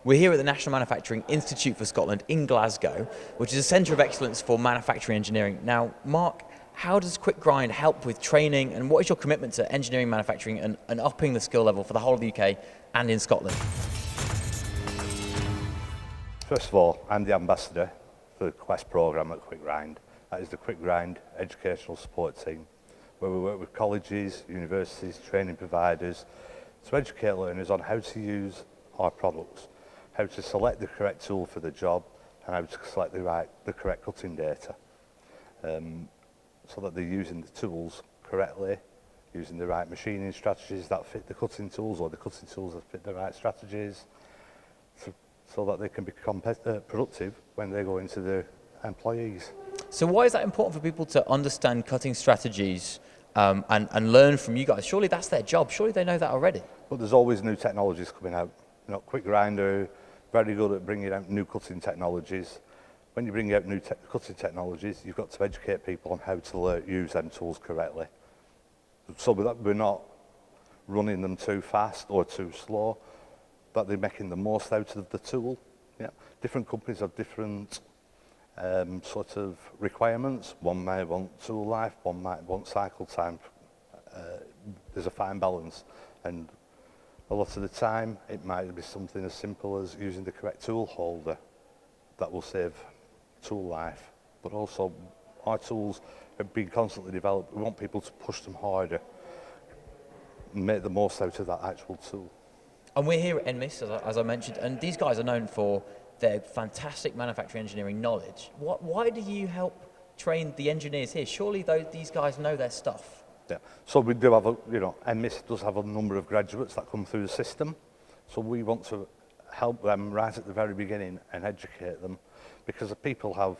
We're here at the National Manufacturing Institute for Scotland in Glasgow, which is a centre of excellence for manufacturing engineering. Now, Mark, how does QUICKGRIND help with training, and what is your commitment to engineering manufacturing and upping the skill level for the whole of the UK and in Scotland? First of all, I'm the ambassador for the Quest programme at QUICKGRIND. That is the QUICKGRIND educational support team, where we work with colleges, universities, training providers to educate learners on how to use our products, how to select the correct tool for the job, and how to select the correct cutting data, so that they're using the tools correctly, using the right machining strategies that fit the cutting tools, or the cutting tools that fit the right strategies, so that they can be productive when they go into their employees. So why is that important for people to understand cutting strategies and learn from you guys? Surely that's their job. Surely they know that already. But there's always new technologies coming out. You know, QUICKGRIND are very good at bringing out new cutting technologies. When you bring out new cutting technologies, you've got to educate people on how to use them tools correctly. So that we're not running them too fast or too slow, but they're making the most out of the tool. Yeah. Different companies have different sort of requirements. One may want tool life, one might want cycle time. There's a fine balance, and a lot of the time it might be something as simple as using the correct tool holder that will save tool life. But also, our tools have been constantly developed. We want people to push them harder and make the most out of that actual tool. And we're here at NMIS, as I mentioned, and these guys are known for their fantastic manufacturing engineering knowledge. Why do you help train the engineers here? Surely these guys know their stuff. Yeah, so we do have NMIS does have a number of graduates that come through the system. So we want to help them right at the very beginning and educate them, because the people have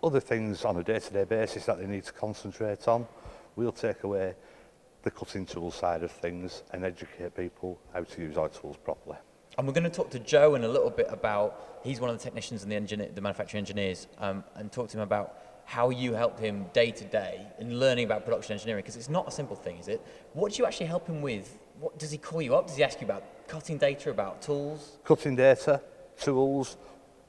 other things on a day-to-day basis that they need to concentrate on. We'll take away the cutting tool side of things and educate people how to use our tools properly. And we're going to talk to Joe in a little bit about, he's one of the technicians and the manufacturing engineers, and talk to him about how you help him day to day in learning about production engineering, because it's not a simple thing, is it? What do you actually help him with? What does he call you up? Does he ask you about cutting data, about tools? Cutting data, tools,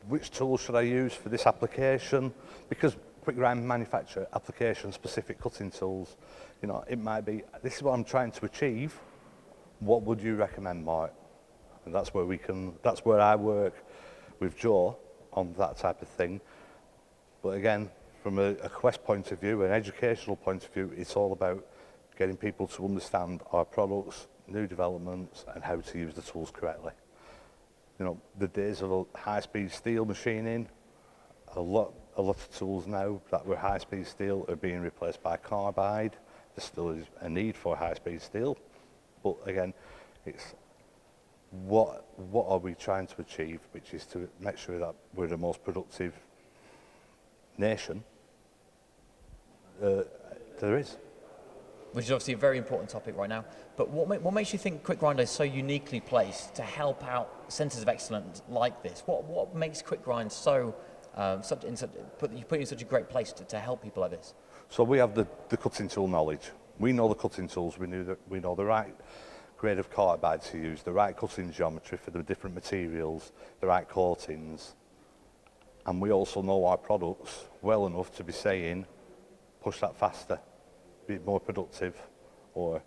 which tools should I use for this application? Because QUICKGRIND manufacture application-specific cutting tools. You know, it might be, this is what I'm trying to achieve. What would you recommend, Mark? And that's where I work with Joe on that type of thing. But again, from a Quest point of view, an educational point of view, it's all about getting people to understand our products, new developments, and how to use the tools correctly. You know, the days of high-speed steel machining, a lot of tools now that were high-speed steel are being replaced by carbide. There still is a need for high-speed steel, but again, it's what are we trying to achieve, which is to make sure that we're the most productive nation there is. Which is obviously a very important topic right now. But what makes you think QUICKGRIND is so uniquely placed to help out centres of excellence like this? What makes QUICKGRIND so put you in such a great place to help people like this? So we have the cutting tool knowledge. We know the cutting tools. We know the right grade of carbide to use, the right cutting geometry for the different materials, the right coatings, and we also know our products well enough to be saying, push that faster, be more productive, or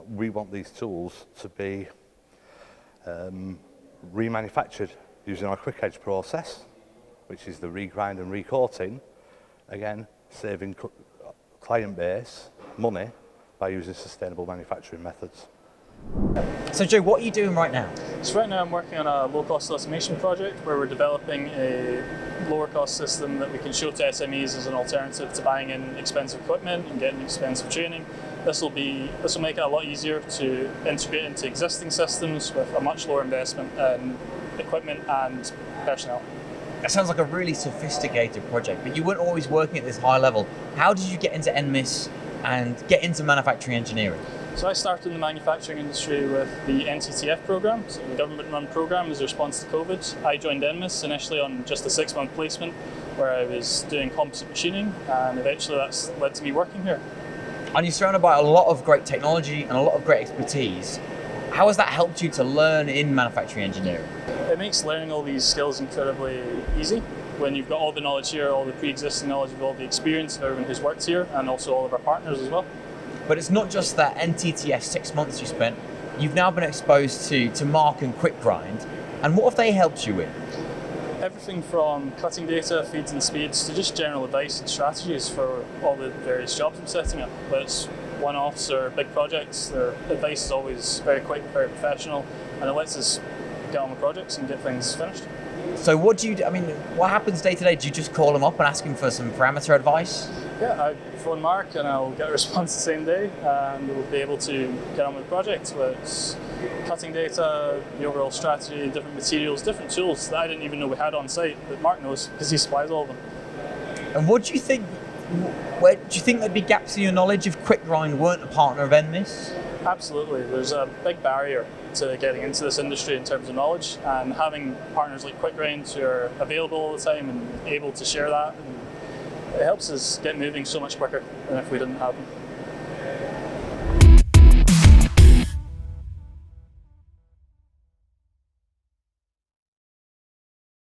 we want these tools to be remanufactured using our quick edge process, which is the regrind and recoating, again saving client base money by using sustainable manufacturing methods. So Joe, what are you doing right now? So right now I'm working on a low-cost automation project where we're developing a lower-cost system that we can show to SMEs as an alternative to buying in expensive equipment and getting expensive training. This will make it a lot easier to integrate into existing systems with a much lower investment in equipment and personnel. That sounds like a really sophisticated project, but you weren't always working at this high level. How did you get into NMIS and get into manufacturing engineering? So I started in the manufacturing industry with the NTTF program, so the government-run program as a response to COVID. I joined NMIS initially on just a 6-month placement where I was doing composite machining, and eventually that's led to me working here. And you're surrounded by a lot of great technology and a lot of great expertise. How has that helped you to learn in manufacturing engineering? It makes learning all these skills incredibly easy when you've got all the knowledge here, all the pre-existing knowledge of all the experience of everyone who's worked here, and also all of our partners as well. But it's not just that NTTF 6 months you spent. You've now been exposed to Mark and QUICKGRIND, and what have they helped you with? Everything from cutting data, feeds and speeds, to just general advice and strategies for all the various jobs I'm setting up. Whether it's one-offs or big projects, their advice is always very quick, very professional, and it lets us get on with projects and get things finished. So what do you do? I mean, what happens day to day? Do you just call them up and ask them for some parameter advice? Yeah, I phone Mark and I'll get a response the same day, and we'll be able to get on with the project. Whether it's cutting data, the overall strategy, different materials, different tools that I didn't even know we had on site that Mark knows because he supplies all of them. And what do you think? Where do you think there'd be gaps in your knowledge if QUICKGRIND weren't a partner of NMIS? Absolutely. There's a big barrier to getting into this industry in terms of knowledge, and having partners like QUICKGRIND who are available all the time and able to share that, and it helps us get moving so much quicker than if we didn't have them.